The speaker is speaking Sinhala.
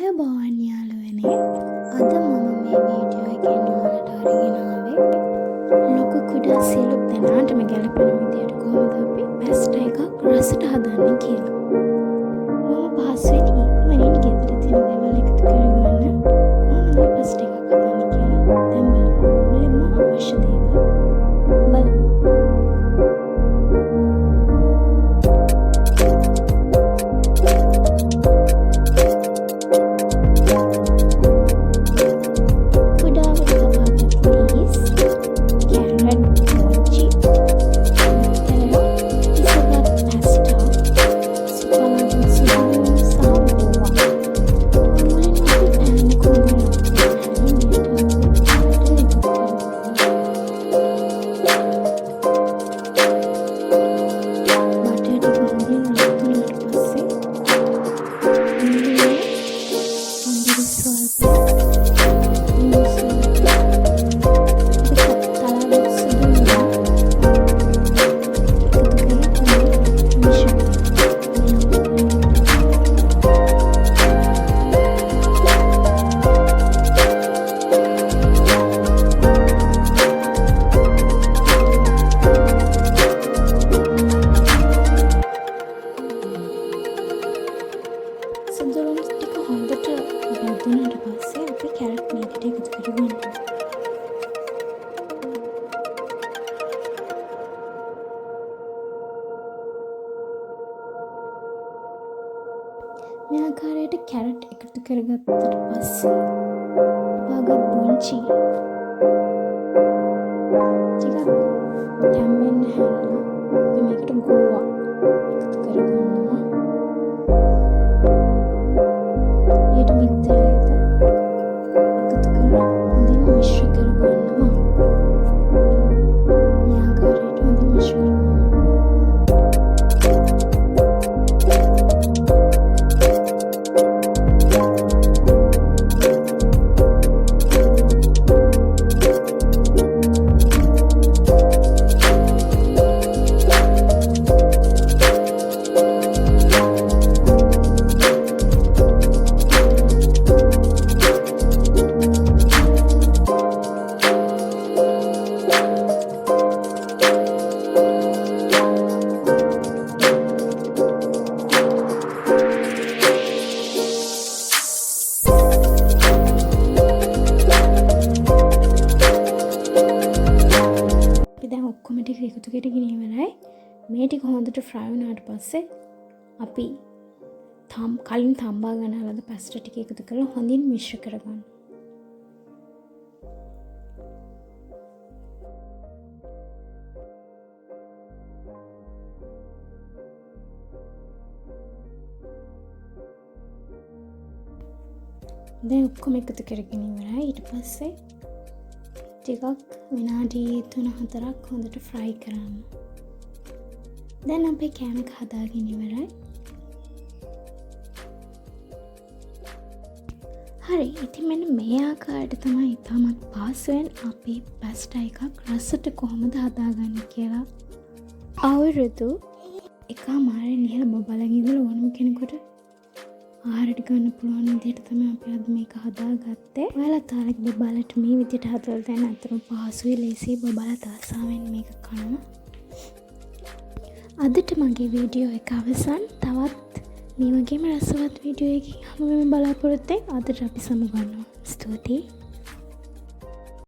ආයුබෝවන් යාළුවනේ. අද මම මේ වීඩියෝ එකෙන් ඔයාලට අරගෙන ආවේ ලොකු කුඩා සියලු දෙනාටම ගැලපෙන විදියට කොහොමද අපි පැස්ටා එකක් රසට හදන්නේ කියලා. මම පහසුවෙන් ඉක්මනින් ගෙදර තියෙන දේවල් එකතු කරගන්න කොහොමද පැස්ටා එකක් හදන්නේ කියලා දැන් බලමු. මුලින්ම අවශ්‍ය දේවල් බලමු. සුදුරුම් ටික හොඳට බැදුනට පස්සේ අපි කැරට් මේකට එකතු කරගන්න. මේ ආකාරයට කැරට් එකතු කරගත්තට පස්සේ වගත් පුංචි ටිකක් තැම්බෙන්න හැරලා අපි මේකට ගෝවා එකතු කරගන්නවා. ඊට බිත්තරයට එකතු කරලා හොඳින් මිශ්‍ර කරගන්නවා. මේ ආකාරයට හොඳින් මිශ්‍ර කරගන්නවා. දැන් ඔක්කොම ටික එකතු කරගෙන ඉවරයි. මේ ටික හොඳට ෆ්‍රයි වුණාට පස්සේ අපි කලින් තම්බා ගන්න ලද පැස්ටා ටික එකතු කරලා හොඳින් මිශ්‍ර කරගන්න. දැන් ඔක්කොම එකතු කරගෙන ඉවරයි. ඊට පස්සේ ටිකක් විනාඩි 3-4ක් හොඳට ෆ්‍රයි කරන්න. දැන් අපේ කෑම එක හදාගෙන ඉවරයි. හරි, ඉතින් මෙන්න මේ ආකාරයට තමයි ඉතාමත් පහසුවෙන් අපේ පැස්ටා එකක් රසට කොහොමද හදාගන්නේ කියලා. අවුරුදු 1මාරෙන් ඉහළ බබලන් ඉඳලා ඕනම කෙනෙකුට ආහාරට ගන්න පුළුවන් විදිහට තමයි අපි අද මේක හදාගත්තේ. ඔයාලා තාලෙක බබාලට මේ විදිහට හදලා දැන් අතරම පහසුයි, ලේසියි බබාලා තාසාවෙන් මේක කනවා. අදට මගේ වීඩියෝ එක අවසන්. තවත් මේ වගේම රසවත් වීඩියෝ එකකින් හැමෝම බලාපොරොත්තු වෙන්න. අදට අපි සමුගන්නවා. ස්තුතියි.